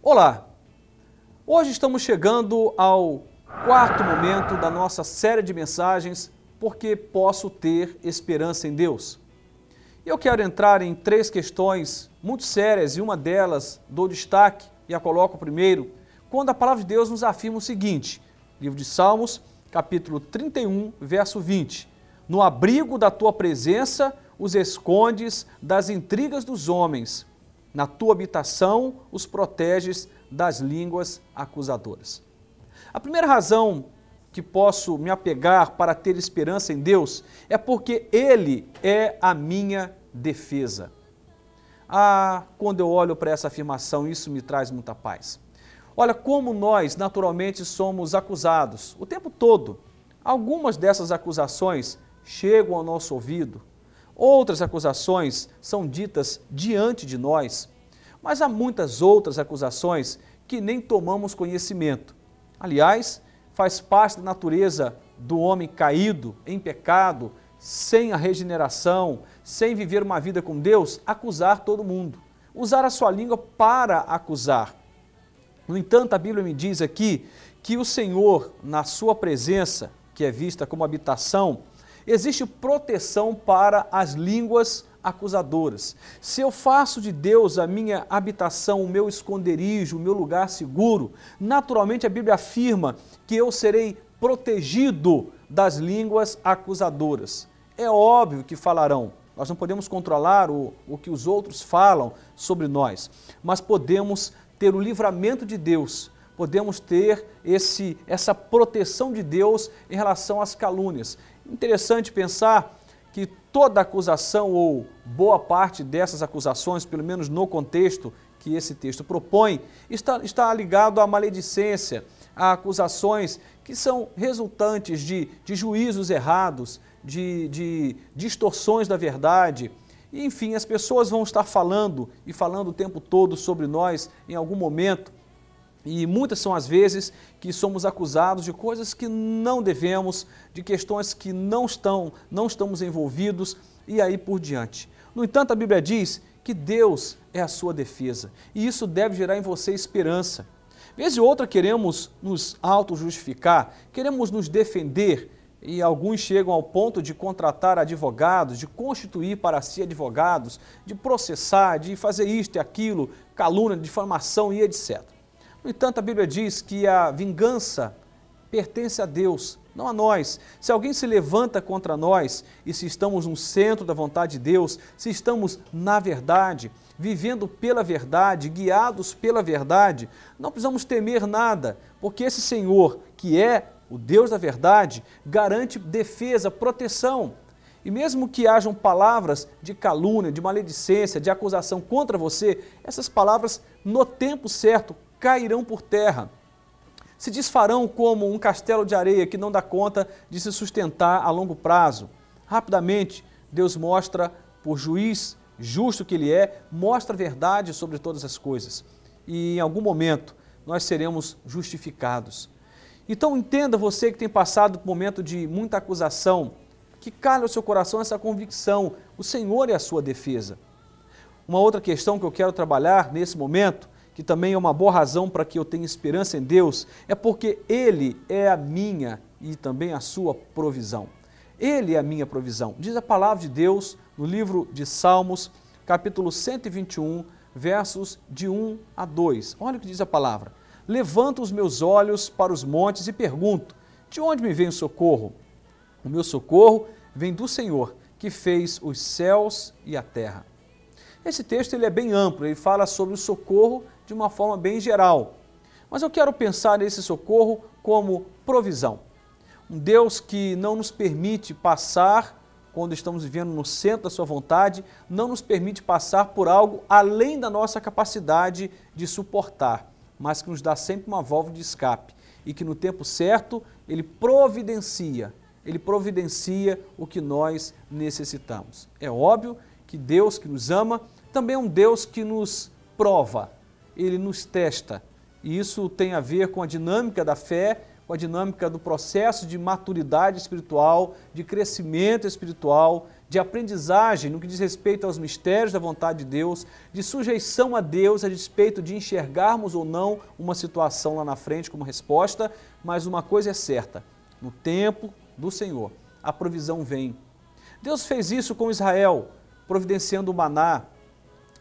Olá! Hoje estamos chegando ao quarto momento da nossa série de mensagens Porque Posso Ter Esperança em Deus. Eu quero entrar em três questões muito sérias e uma delas dou destaque e a coloco primeiro, quando a palavra de Deus nos afirma o seguinte, livro de Salmos, capítulo 31, verso 20. No abrigo da tua presença os escondes das intrigas dos homens, na tua habitação os proteges das línguas acusadoras. A primeira razão que posso me apegar para ter esperança em Deus é porque Ele é a minha defesa. Quando eu olho para essa afirmação, isso me traz muita paz. Olha como nós naturalmente somos acusados o tempo todo. Algumas dessas acusações chegam ao nosso ouvido, outras acusações são ditas diante de nós, mas há muitas outras acusações que nem tomamos conhecimento. Aliás, faz parte da natureza do homem caído, em pecado, sem a regeneração, sem viver uma vida com Deus, acusar todo mundo, usar a sua língua para acusar. No entanto, a Bíblia me diz aqui que o Senhor, na sua presença, que é vista como habitação, existe proteção para as línguas acusadoras. Se eu faço de Deus a minha habitação, o meu esconderijo, o meu lugar seguro, naturalmente a Bíblia afirma que eu serei protegido das línguas acusadoras. É óbvio que falarão, nós não podemos controlar o que os outros falam sobre nós, mas podemos ter o livramento de Deus, podemos ter essa proteção de Deus em relação às calúnias. Interessante pensar que toda acusação ou boa parte dessas acusações, pelo menos no contexto que esse texto propõe, está ligado à maledicência, a acusações que são resultantes de juízos errados, de distorções da verdade. E, enfim, as pessoas vão estar falando e falando o tempo todo sobre nós em algum momento. E muitas são as vezes que somos acusados de coisas que não devemos, de questões que não estamos envolvidos e aí por diante. No entanto, a Bíblia diz que Deus é a sua defesa e isso deve gerar em você esperança. Vez ou outra queremos nos auto-justificar, queremos nos defender e alguns chegam ao ponto de contratar advogados, de constituir para si advogados, de processar, de fazer isto e aquilo, calúnia, difamação e etc. No entanto, a Bíblia diz que a vingança pertence a Deus, não a nós. Se alguém se levanta contra nós e se estamos no centro da vontade de Deus, se estamos na verdade, vivendo pela verdade, guiados pela verdade, não precisamos temer nada, porque esse Senhor, que é o Deus da verdade, garante defesa, proteção. E mesmo que hajam palavras de calúnia, de maledicência, de acusação contra você, essas palavras, no tempo certo, cairão por terra, se desfarão como um castelo de areia que não dá conta de se sustentar a longo prazo. Rapidamente, Deus mostra, por juiz justo que Ele é, mostra a verdade sobre todas as coisas. E em algum momento nós seremos justificados. Então entenda você que tem passado por um momento de muita acusação, que calhe ao seu coração essa convicção, o Senhor é a sua defesa. Uma outra questão que eu quero trabalhar nesse momento, que também é uma boa razão para que eu tenha esperança em Deus, é porque Ele é a minha e também a sua provisão. Ele é a minha provisão. Diz a palavra de Deus no livro de Salmos, capítulo 121, versos de 1 a 2. Olha o que diz a palavra. Levanto os meus olhos para os montes e pergunto, de onde me vem o socorro? O meu socorro vem do Senhor, que fez os céus e a terra. Esse texto ele é bem amplo, ele fala sobre o socorro de uma forma bem geral. Mas eu quero pensar nesse socorro como provisão. Um Deus que não nos permite passar, quando estamos vivendo no centro da sua vontade, não nos permite passar por algo além da nossa capacidade de suportar, mas que nos dá sempre uma válvula de escape e que no tempo certo Ele providencia o que nós necessitamos. É óbvio que Deus que nos ama também é um Deus que nos prova, Ele nos testa. E isso tem a ver com a dinâmica da fé, com a dinâmica do processo de maturidade espiritual, de crescimento espiritual, de aprendizagem no que diz respeito aos mistérios da vontade de Deus, de sujeição a Deus a despeito de enxergarmos ou não uma situação lá na frente como resposta, mas uma coisa é certa, no tempo do Senhor, a provisão vem. Deus fez isso com Israel, providenciando o maná,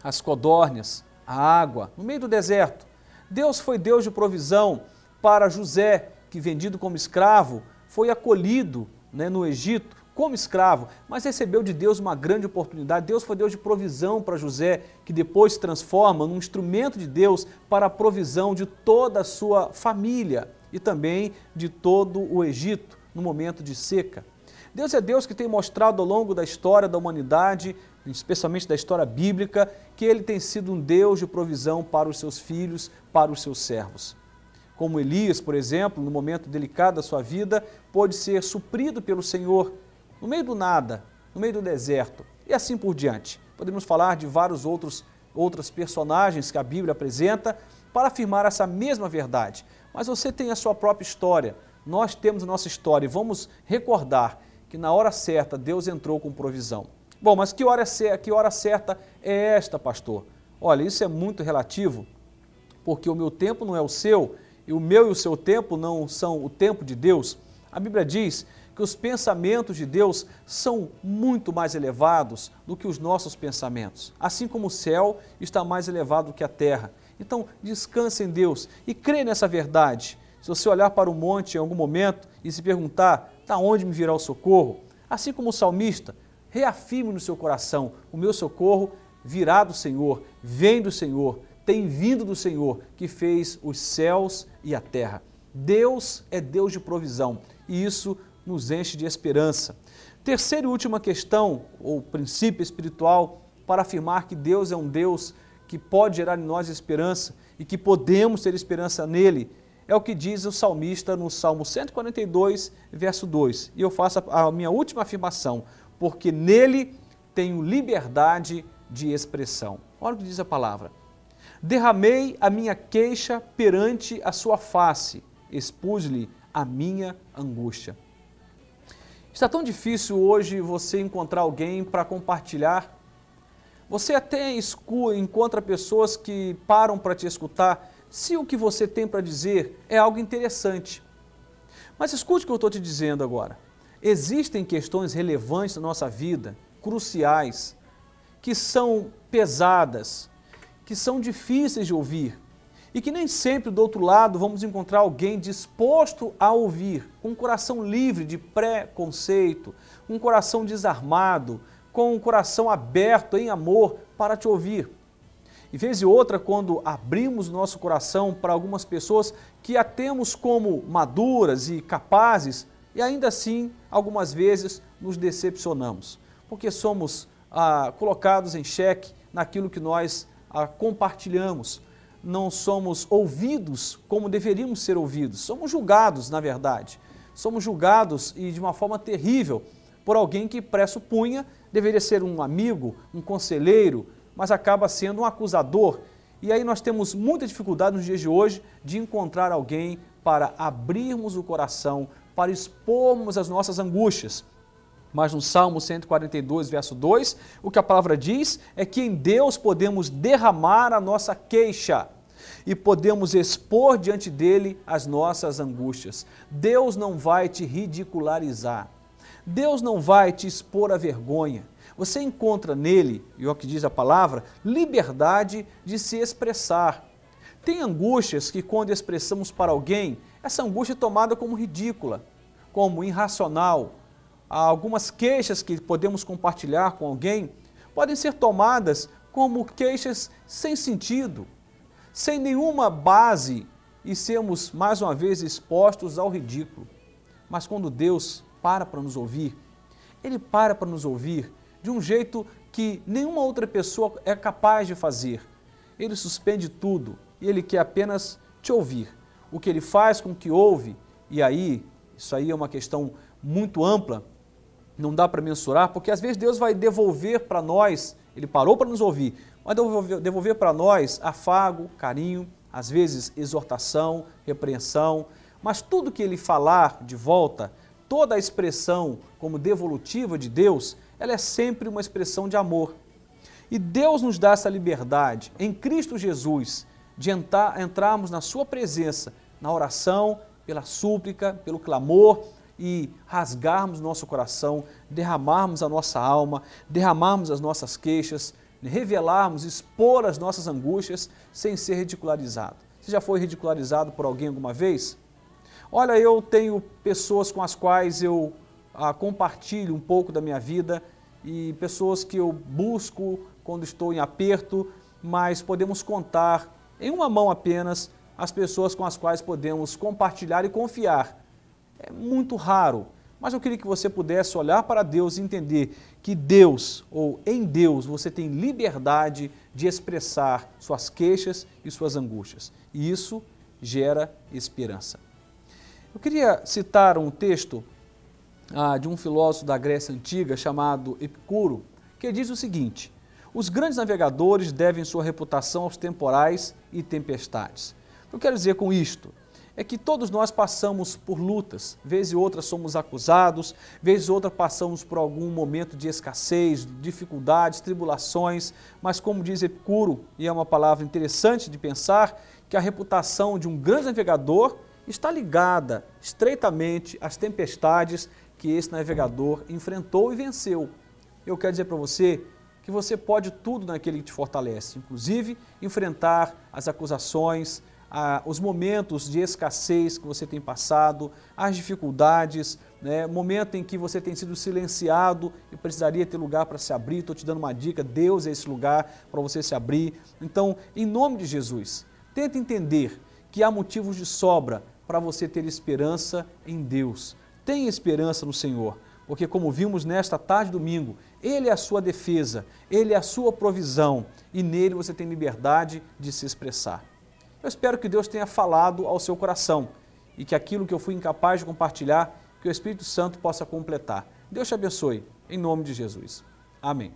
as codórnias, a água, no meio do deserto. Deus foi Deus de provisão para José, que vendido como escravo, foi acolhido no Egito como escravo, mas recebeu de Deus uma grande oportunidade. Deus foi Deus de provisão para José, que depois se transforma num instrumento de Deus para a provisão de toda a sua família e também de todo o Egito, no momento de seca. Deus é Deus que tem mostrado ao longo da história da humanidade, especialmente da história bíblica, que Ele tem sido um Deus de provisão para os seus filhos, para os seus servos. Como Elias, por exemplo, no momento delicado da sua vida, pôde ser suprido pelo Senhor, no meio do nada, no meio do deserto, e assim por diante. Podemos falar de vários outros personagens que a Bíblia apresenta para afirmar essa mesma verdade. Mas você tem a sua própria história, nós temos a nossa história, e vamos recordar que na hora certa Deus entrou com provisão. Bom, mas que hora certa é esta, pastor? Olha, isso é muito relativo, porque o meu tempo não é o seu, e o meu e o seu tempo não são o tempo de Deus. A Bíblia diz que os pensamentos de Deus são muito mais elevados do que os nossos pensamentos, assim como o céu está mais elevado que a terra. Então, descanse em Deus e crê nessa verdade. Se você olhar para o monte em algum momento e se perguntar, da onde me virá o socorro? Assim como o salmista, reafirme no seu coração, o meu socorro virá do Senhor, vem do Senhor, tem vindo do Senhor, que fez os céus e a terra. Deus é Deus de provisão e isso nos enche de esperança. Terceira e última questão, ou princípio espiritual, para afirmar que Deus é um Deus que pode gerar em nós esperança e que podemos ter esperança nele, é o que diz o salmista no Salmo 142, verso 2. E eu faço a minha última afirmação, porque nele tenho liberdade de expressão. Olha o que diz a palavra. Derramei a minha queixa perante a sua face, expus-lhe a minha angústia. Está tão difícil hoje você encontrar alguém para compartilhar. Você até encontra pessoas que param para te escutar, se o que você tem para dizer é algo interessante. Mas escute o que eu estou te dizendo agora. Existem questões relevantes na nossa vida, cruciais, que são pesadas, que são difíceis de ouvir e que nem sempre do outro lado vamos encontrar alguém disposto a ouvir, com um coração livre de preconceito, um coração desarmado, com um coração aberto em amor para te ouvir. E vez e outra, quando abrimos nosso coração para algumas pessoas que a temos como maduras e capazes, e ainda assim, algumas vezes, nos decepcionamos, porque somos colocados em xeque naquilo que nós compartilhamos. Não somos ouvidos como deveríamos ser ouvidos, somos julgados, na verdade. Somos julgados e de uma forma terrível por alguém que pressupunha deveria ser um amigo, um conselheiro, mas acaba sendo um acusador. E aí nós temos muita dificuldade nos dias de hoje de encontrar alguém para abrirmos o coração, para expormos as nossas angústias. Mas no Salmo 142, verso 2, o que a palavra diz é que em Deus podemos derramar a nossa queixa e podemos expor diante dele as nossas angústias. Deus não vai te ridicularizar. Deus não vai te expor à vergonha. Você encontra nele, e é o que diz a palavra, liberdade de se expressar. Tem angústias que quando expressamos para alguém, essa angústia é tomada como ridícula, como irracional. Há algumas queixas que podemos compartilhar com alguém podem ser tomadas como queixas sem sentido, sem nenhuma base e sermos mais uma vez expostos ao ridículo. Mas quando Deus para nos ouvir, Ele para nos ouvir de um jeito que nenhuma outra pessoa é capaz de fazer. Ele suspende tudo e Ele quer apenas te ouvir. O que Ele faz com que ouve, e aí, isso aí é uma questão muito ampla, não dá para mensurar, porque às vezes Deus vai devolver para nós, Ele parou para nos ouvir, vai devolver para nós afago, carinho, às vezes exortação, repreensão, mas tudo que Ele falar de volta, toda a expressão como devolutiva de Deus, ela é sempre uma expressão de amor. E Deus nos dá essa liberdade, em Cristo Jesus, de entrarmos na sua presença, na oração, pela súplica, pelo clamor e rasgarmos nosso coração, derramarmos a nossa alma, derramarmos as nossas queixas, revelarmos, expor as nossas angústias sem ser ridicularizado. Você já foi ridicularizado por alguém alguma vez? Olha, eu tenho pessoas com as quais eu compartilho um pouco da minha vida e pessoas que eu busco quando estou em aperto, mas podemos contar em uma mão apenas as pessoas com as quais podemos compartilhar e confiar. É muito raro, mas eu queria que você pudesse olhar para Deus e entender que Deus, ou em Deus, você tem liberdade de expressar suas queixas e suas angústias. E isso gera esperança. Eu queria citar um texto de um filósofo da Grécia Antiga chamado Epicuro, que diz o seguinte: os grandes navegadores devem sua reputação aos temporais e tempestades. O que eu quero dizer com isto é que todos nós passamos por lutas, vez e outra somos acusados, vez e outra passamos por algum momento de escassez, dificuldades, tribulações, mas como diz Epicuro, e é uma palavra interessante de pensar, que a reputação de um grande navegador está ligada estreitamente às tempestades que esse navegador enfrentou e venceu. Eu quero dizer para você que você pode tudo naquele que te fortalece, inclusive enfrentar as acusações, os momentos de escassez que você tem passado, as dificuldades, momento em que você tem sido silenciado e precisaria ter lugar para se abrir. Estou te dando uma dica, Deus é esse lugar para você se abrir. Então, em nome de Jesus, tenta entender que há motivos de sobra para você ter esperança em Deus. Tenha esperança no Senhor, porque como vimos nesta tarde de domingo, Ele é a sua defesa, Ele é a sua provisão e nele você tem liberdade de se expressar. Eu espero que Deus tenha falado ao seu coração e que aquilo que eu fui incapaz de compartilhar, que o Espírito Santo possa completar. Deus te abençoe, em nome de Jesus. Amém.